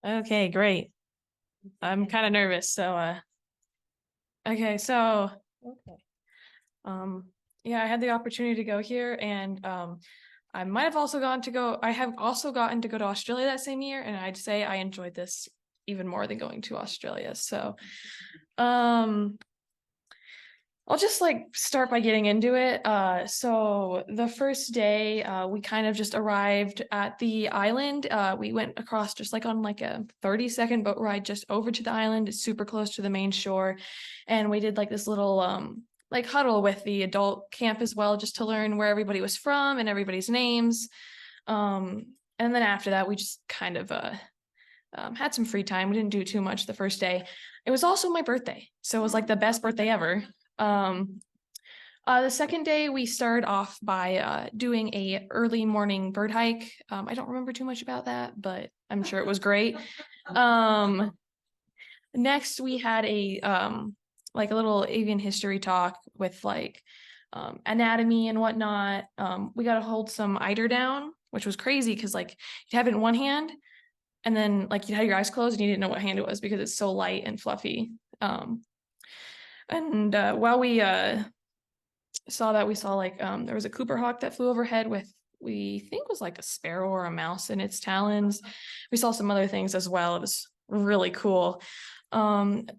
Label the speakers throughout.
Speaker 1: Okay, great. I'm kind of nervous, so okay, so okay. Yeah, I had the opportunity to go here and I might have also I have also gotten to go to Australia that same year, and I'd say I enjoyed this even more than going to Australia. So um I'll just start by getting into it. So the first day, we kind of just arrived at the island. We went across just on a 30-second boat ride just over to the island. It's super close to the main shore. And we did this little huddle with the adult camp as well, just to learn where everybody was from and everybody's names. And then after that, we just kind of had some free time. We didn't do too much the first day. It was also my birthday, so it was the best birthday ever. The second day, we started off by doing a early morning bird hike. I don't remember too much about that, but I'm sure it was great. Next, we had a little avian history talk with anatomy and whatnot. We got to hold some eider down, which was crazy because you'd have it in one hand, and then you had your eyes closed and you didn't know what hand it was because it's so light and fluffy. And while we saw that, we saw there was a Cooper hawk that flew overhead with, we think was a sparrow or a mouse in its talons. We saw some other things as well. It was really cool. And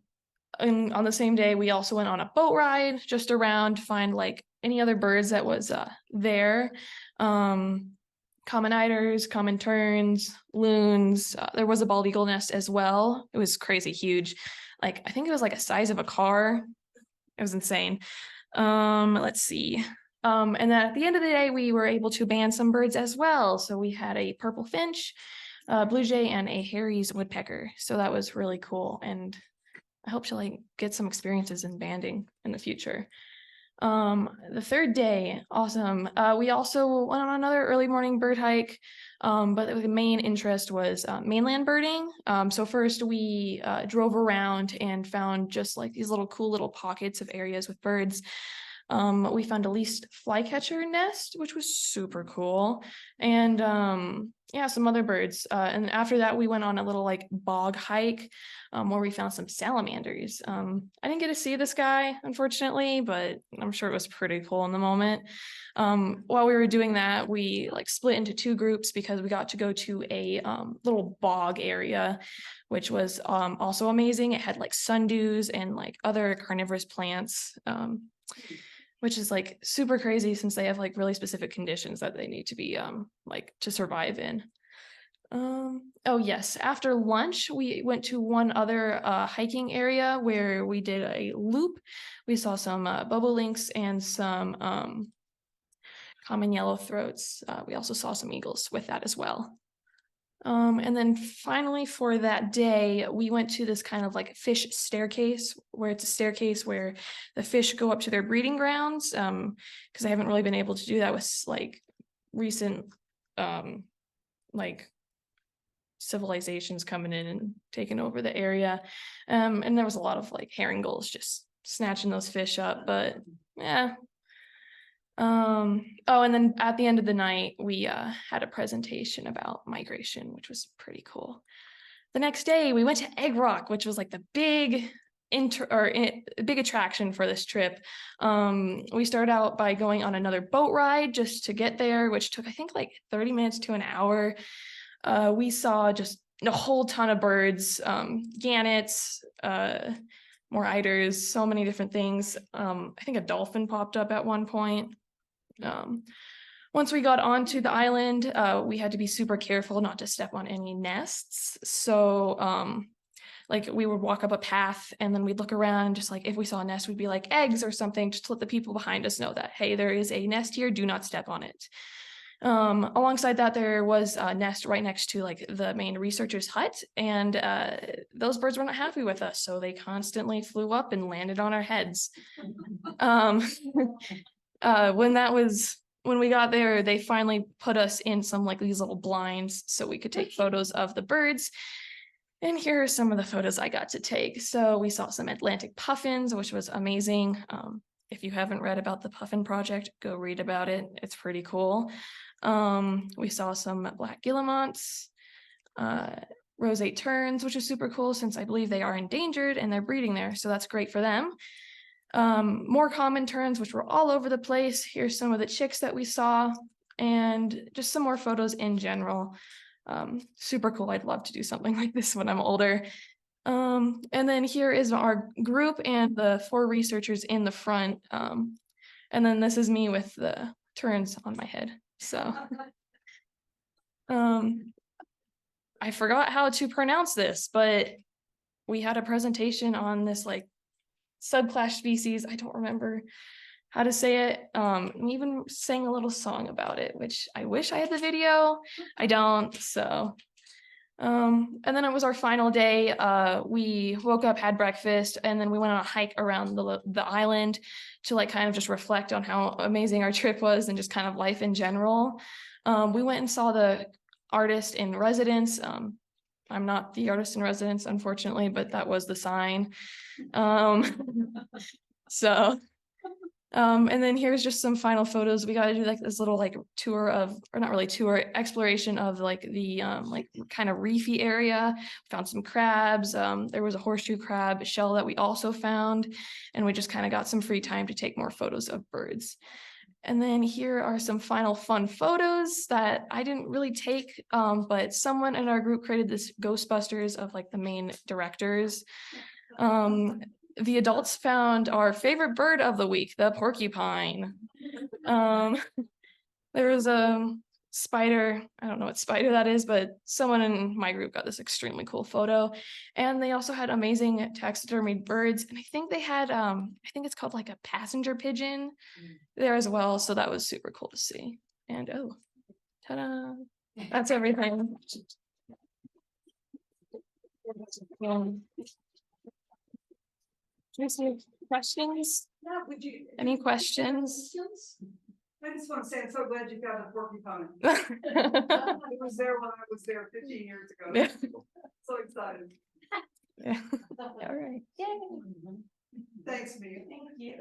Speaker 1: on the same day, we also went on a boat ride just around to find any other birds that was there. Common eiders, common terns, loons. There was a bald eagle nest as well. It was crazy huge. I think it was a size of a car. It was insane. Let's see. And then at the end of the day, we were able to band some birds as well. So we had a purple finch, blue jay, and a Harry's woodpecker. So that was really cool. And I hope to get some experiences in banding in the future. The third day, awesome. We also went on another early morning bird hike, but the main interest was mainland birding. So first we drove around and found just these cool little pockets of areas with birds. We found a least flycatcher nest, which was super cool. And yeah, some other birds. And after that, we went on a little bog hike where we found some salamanders. I didn't get to see this guy, unfortunately, but I'm sure it was pretty cool in the moment. While we were doing that, we split into two groups because we got to go to a little bog area, which was also amazing. It had sundews and other carnivorous plants. Which is super crazy since they have really specific conditions that they need to be to survive in. Oh yes, after lunch we went to one other hiking area where we did a loop. We saw some bobolinks and some common yellow throats. We also saw some eagles with that as well. And then finally for that day, we went to this kind of fish staircase, where it's a staircase where the fish go up to their breeding grounds. Because I haven't really been able to do that with recent civilizations coming in and taking over the area. And there was a lot of herring gulls just snatching those fish up, but yeah. Oh, and then at the end of the night, we had a presentation about migration, which was pretty cool. The next day, we went to Egg Rock, which was the big big attraction for this trip. We started out by going on another boat ride just to get there, which took I think 30 minutes to an hour. We saw just a whole ton of birds, gannets, more eiders, so many different things. I think a dolphin popped up at one point. Once we got onto the island, we had to be super careful not to step on any nests. So we would walk up a path and then we'd look around, just if we saw a nest, we'd be eggs or something, just to let the people behind us know that, hey, there is a nest here, do not step on it. Alongside that, there was a nest right next to the main researcher's hut, and those birds were not happy with us, so they constantly flew up and landed on our heads. When we got there, they finally put us in some these little blinds so we could take photos of the birds. And here are some of the photos I got to take. So we saw some Atlantic puffins, which was amazing. If you haven't read about the Puffin Project, go read about it. It's pretty cool. We saw some black guillemots. roseate terns, which is super cool since I believe they are endangered and they're breeding there. So that's great for them. More common terns, which were all over the place. Here's some of the chicks that we saw and just some more photos in general. Super cool. I'd love to do something like this when I'm older. And then here is our group and the 4 researchers in the front. And then this is me with the terns on my head. So I forgot how to pronounce this, but we had a presentation on this like subclass species. I don't remember how to say it. We even sang a little song about it, which I wish I had the video. I don't, so. And then it was our final day. We woke up, had breakfast, and then we went on a hike around the island to like kind of just reflect on how amazing our trip was and just kind of life in general. We went and saw the artist in residence. I'm not the artist in residence, unfortunately, but that was the sign. So, and then here's just some final photos. We got to do like this little like tour of, or not really tour, exploration of like the like kind of reefy area. Found some crabs. There was a horseshoe crab shell that we also found, and we just kind of got some free time to take more photos of birds. And then here are some final fun photos that I didn't really take, but someone in our group created this Ghostbusters of like the main directors. The adults found our favorite bird of the week, the porcupine. There was a spider, I don't know what spider that is, but someone in my group got this extremely cool photo. And they also had amazing taxidermied birds. And I think they had, I think it's called like a passenger pigeon there as well. So that was super cool to see. And oh, ta-da, that's everything. Any questions?
Speaker 2: Yeah, would you?
Speaker 1: Any questions?
Speaker 2: I just want to say I'm so glad you found a porcupine. It was there when I was there 15 years ago.
Speaker 1: Yeah.
Speaker 2: So excited.
Speaker 1: Yeah. All right. Yay.
Speaker 2: Thanks, Mia.
Speaker 1: Thank you.